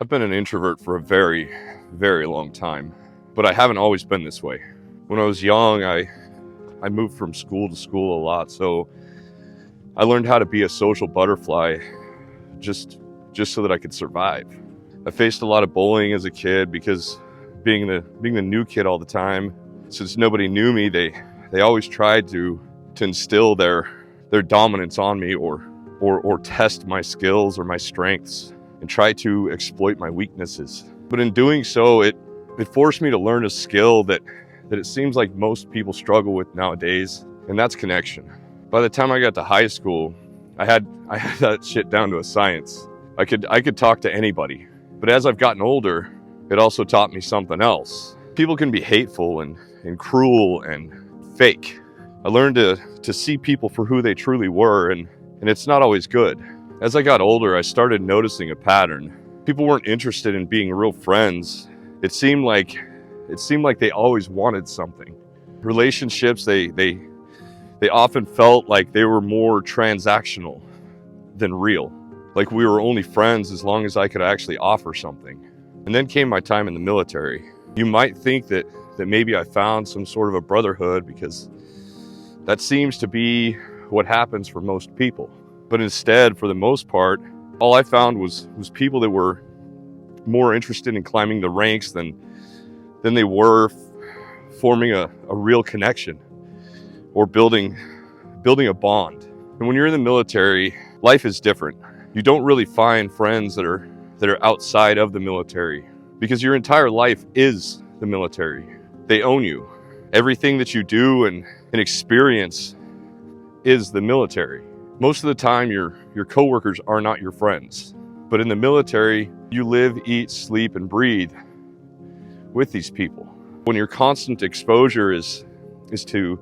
I've been an introvert for a very, very long time, but I haven't always been this way. When I was young, I moved from school to school a lot, so I learned how to be a social butterfly just so that I could survive. I faced a lot of bullying as a kid because being the new kid all the time, since nobody knew me, they always tried to instill their dominance on me or test my skills or my strengths and try to exploit my weaknesses. But in doing so, it forced me to learn a skill that it seems like most people struggle with nowadays, and that's connection. By the time I got to high school, I had that shit down to a science. I could talk to anybody. But as I've gotten older, it also taught me something else. People can be hateful and cruel and fake. I learned to see people for who they truly were, and it's not always good. As I got older, I started noticing a pattern. People weren't interested in being real friends. It seemed like they always wanted something. Relationships, they often felt like they were more transactional than real. Like we were only friends as long as I could actually offer something. And then came my time in the military. You might think that maybe I found some sort of a brotherhood because that seems to be what happens for most people. But instead, for the most part, all I found was people that were more interested in climbing the ranks than they were forming a real connection or building a bond. And when you're in the military, life is different. You don't really find friends that are outside of the military because your entire life is the military. They own you. Everything that you do and experience is the military. Most of the time, your coworkers are not your friends. But in the military, you live, eat, sleep, and breathe with these people. When your constant exposure is to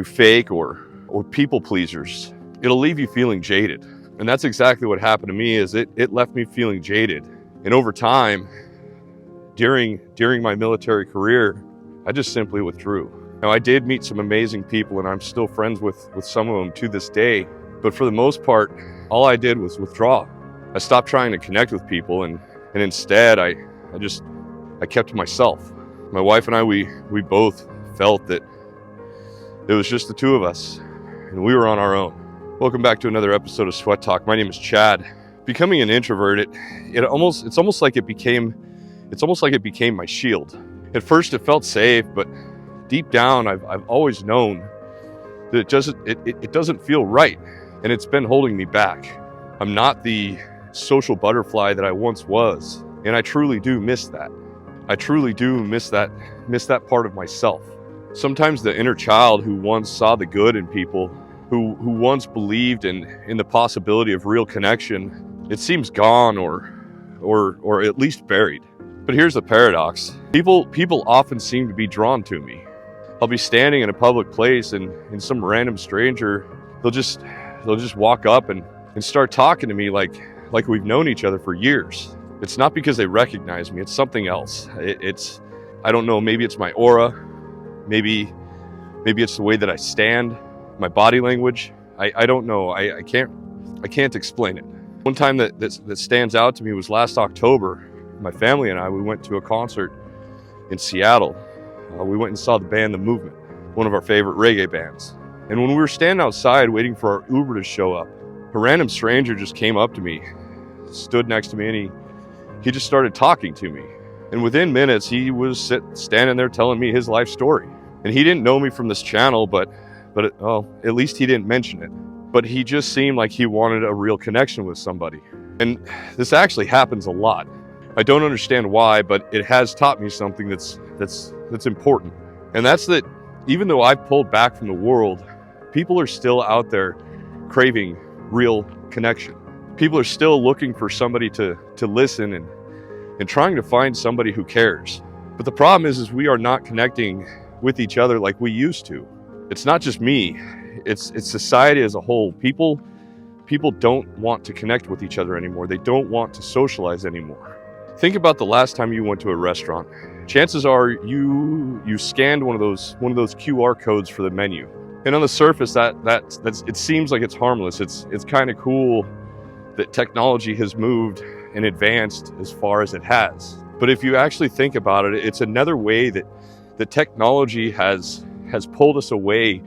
fake or people pleasers, it'll leave you feeling jaded. And that's exactly what happened to me. Is it left me feeling jaded. And over time, during my military career, I just simply withdrew. Now, I did meet some amazing people, and I'm still friends with some of them to this day. But for the most part, all I did was withdraw. I stopped trying to connect with people, and instead, I kept to myself. My wife and I, we both felt that it was just the two of us, and we were on our own. Welcome back to another episode of Sweat Talk. My name is Chad. Becoming an introvert, it's almost like it became my shield. At first, it felt safe, but deep down, I've always known that it doesn't feel right. And it's been holding me back. I'm not the social butterfly that I once was. And I truly do miss that. I truly do miss that part of myself. Sometimes the inner child who once saw the good in people, who once believed in the possibility of real connection, it seems gone or at least buried. But here's the paradox. People often seem to be drawn to me. I'll be standing in a public place and some random stranger, they'll just walk up and start talking to me like we've known each other for years. It's not because they recognize me, it's something else. I don't know, maybe it's my aura, maybe it's the way that I stand, my body language. I don't know, I can't explain it. One time that stands out to me was last October. My family and I, we went to a concert in Seattle. We went and saw the band The Movement, one of our favorite reggae bands. And when we were standing outside waiting for our Uber to show up, a random stranger just came up to me, stood next to me, and he just started talking to me. And within minutes, he was standing there telling me his life story. And he didn't know me from this channel, but at least he didn't mention it. But he just seemed like he wanted a real connection with somebody. And this actually happens a lot. I don't understand why, but it has taught me something that's important. And that's that even though I've pulled back from the world, people are still out there craving real connection. People are still looking for somebody to listen and trying to find somebody who cares. But the problem is we are not connecting with each other like we used to. It's not just me, it's society as a whole. People don't want to connect with each other anymore. They don't want to socialize anymore. Think about the last time you went to a restaurant. Chances are you scanned one of those QR codes for the menu. And on the surface, it seems like it's harmless. It's kind of cool that technology has moved and advanced as far as it has. But if you actually think about it, it's another way that the technology has pulled us away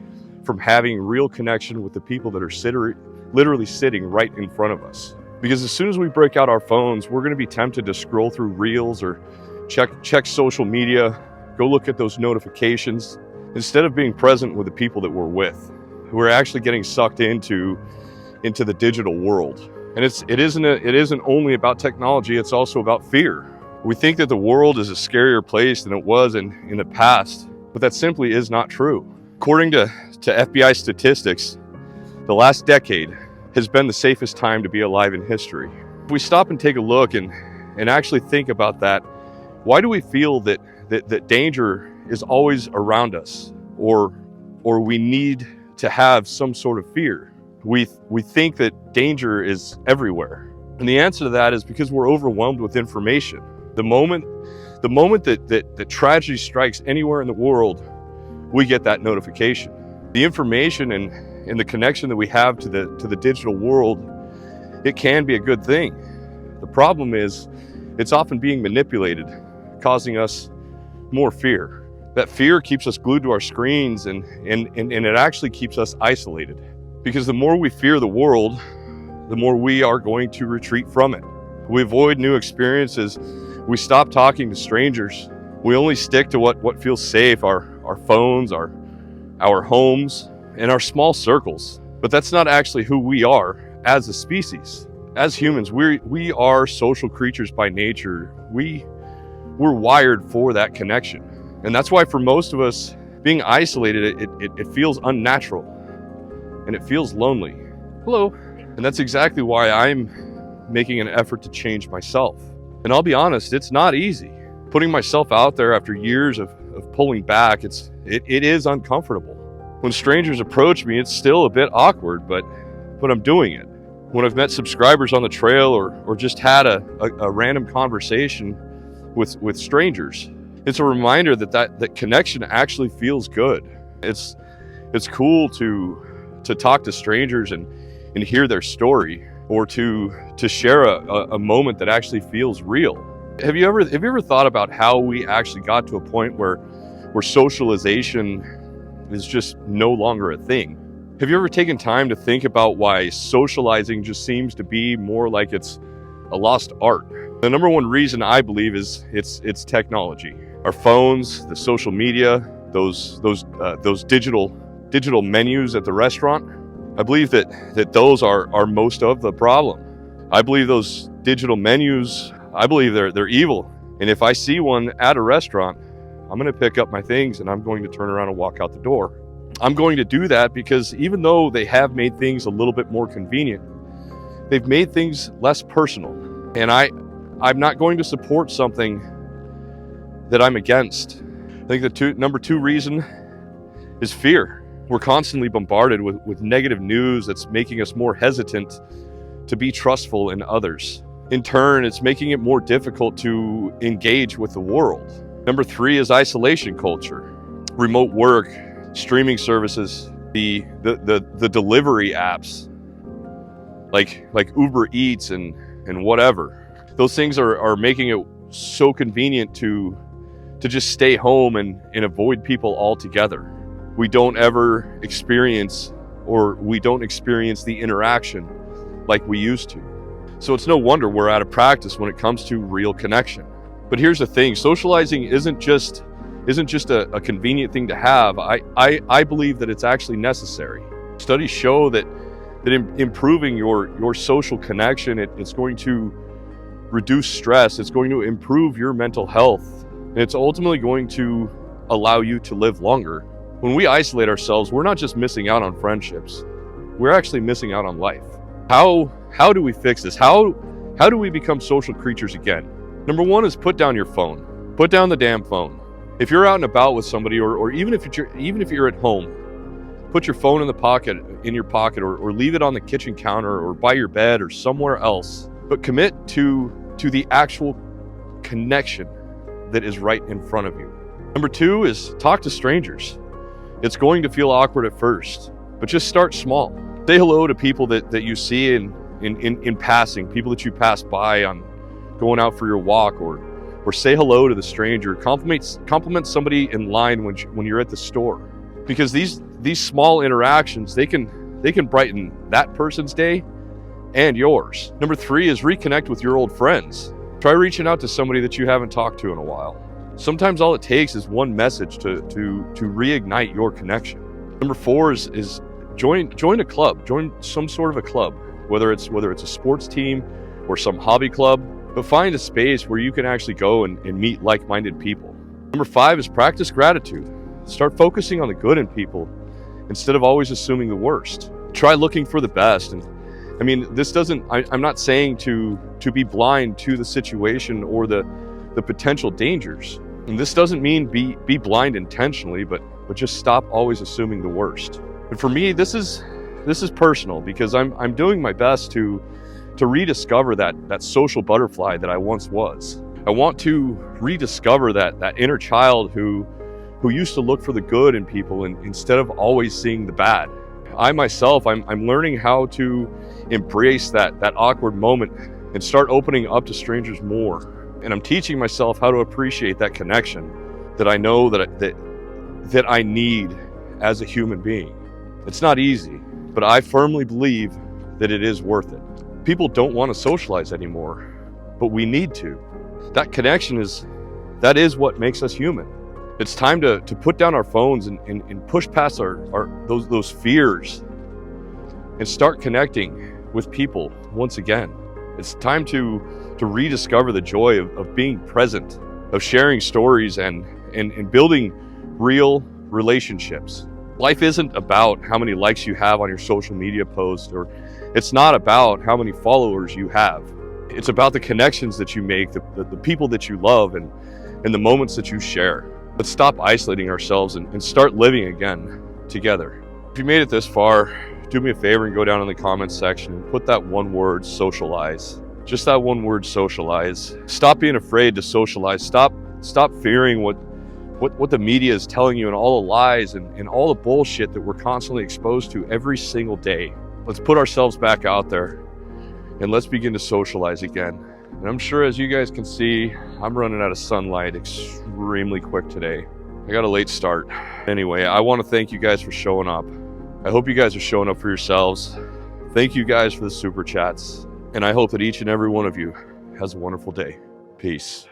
from having real connection with the people that are literally sitting right in front of us. Because as soon as we break out our phones, we're going to be tempted to scroll through reels or check social media, go look at those notifications, instead of being present with the people that we're with. We're actually getting sucked into the digital world. And it isn't only about technology, it's also about fear. We think that the world is a scarier place than it was in the past, but that simply is not true. According to FBI statistics, the last decade has been the safest time to be alive in history. If we stop and take a look and actually think about that, why do we feel that danger is always around us, or we need to have some sort of fear? We think that danger is everywhere. And the answer to that is because we're overwhelmed with information. The moment that tragedy strikes anywhere in the world, we get that notification. The information and the connection that we have to the digital world, it can be a good thing. The problem is it's often being manipulated, causing us more fear. That fear keeps us glued to our screens and it actually keeps us isolated. Because the more we fear the world, the more we are going to retreat from it. We avoid new experiences. We stop talking to strangers. We only stick to what feels safe, our phones, our homes, and our small circles. But that's not actually who we are as a species. As humans, we are social creatures by nature. We're wired for that connection. And that's why for most of us, being isolated, it feels unnatural and it feels lonely. Hello. And that's exactly why I'm making an effort to change myself. And I'll be honest, it's not easy. Putting myself out there after years of pulling back, it is uncomfortable. When strangers approach me, it's still a bit awkward, but I'm doing it. When I've met subscribers on the trail or just had a random conversation with strangers, it's a reminder that connection actually feels good. It's cool to talk to strangers and hear their story, or to share a moment that actually feels real. Have you ever thought about how we actually got to a point where socialization is just no longer a thing? Have you ever taken time to think about why socializing just seems to be more like it's a lost art? The number one reason I believe is it's technology. Our phones, the social media, those digital menus at the restaurant. I believe that those are most of the problem. I believe those digital menus, I believe they're evil. And if I see one at a restaurant, I'm going to pick up my things and I'm going to turn around and walk out the door. I'm going to do that because even though they have made things a little bit more convenient, they've made things less personal. And I'm not going to support something that I'm against. I think the number two reason is fear. We're constantly bombarded with negative news that's making us more hesitant to be trustful in others. In turn, it's making it more difficult to engage with the world. Number three is isolation culture. Remote work, streaming services, the delivery apps like Uber Eats and whatever. Those things are making it so convenient to just stay home and avoid people altogether. We don't ever experience the interaction like we used to. So it's no wonder we're out of practice when it comes to real connection. But here's the thing, socializing isn't just a convenient thing to have. I believe that it's actually necessary. Studies show that improving your social connection, it's going to reduce stress, it's going to improve your mental health, and it's ultimately going to allow you to live longer. When we isolate ourselves, we're not just missing out on friendships, we're actually missing out on life. How do we fix this? How do we become social creatures again? Number one is put down your phone. Put down the damn phone. If you're out and about with somebody, or even if you're at home, put your phone in your pocket, or leave it on the kitchen counter or by your bed or somewhere else. But commit to the actual connection that is right in front of you. Number two is talk to strangers. It's going to feel awkward at first, but just start small. Say hello to people that you see in passing, people that you pass by on going out for your walk, or say hello to the stranger. Compliment somebody in line when you're at the store, because these small interactions, they can brighten that person's day and yours. Number 3 is reconnect with your old friends. Try reaching out to somebody that you haven't talked to in a while. Sometimes all it takes is one message to reignite your connection. Number 4 is join a club, join some sort of a club, whether it's a sports team or some hobby club, but find a space where you can actually go and meet like-minded people. Number 5 is practice gratitude. Start focusing on the good in people instead of always assuming the worst. Try looking for the best. And I mean, I'm not saying to be blind to the situation or the potential dangers. And this doesn't mean be blind intentionally, but just stop always assuming the worst. And for me, this is personal, because I'm doing my best to rediscover that social butterfly that I once was. I want to rediscover that inner child who used to look for the good in people instead of always seeing the bad. I myself, I'm learning how to embrace that awkward moment and start opening up to strangers more. And I'm teaching myself how to appreciate that connection that I know that I need as a human being. It's not easy, but I firmly believe that it is worth it. People don't want to socialize anymore, but we need to. That connection is what makes us human. It's time to put down our phones and push past those fears and start connecting with people once again. It's time to rediscover the joy of being present, of sharing stories and building real relationships. Life isn't about how many likes you have on your social media post, or it's not about how many followers you have. It's about the connections that you make, the people that you love, and the moments that you share. Let's stop isolating ourselves and start living again together. If you made it this far, do me a favor and go down in the comments section and put that one word, socialize. Just that one word, socialize. Stop being afraid to socialize. Stop fearing what the media is telling you, and all the lies and all the bullshit that we're constantly exposed to every single day. Let's put ourselves back out there and let's begin to socialize again. And I'm sure, as you guys can see, I'm running out of sunlight extremely quick today. I got a late start. Anyway, I want to thank you guys for showing up. I hope you guys are showing up for yourselves. Thank you guys for the super chats. And I hope that each and every one of you has a wonderful day. Peace.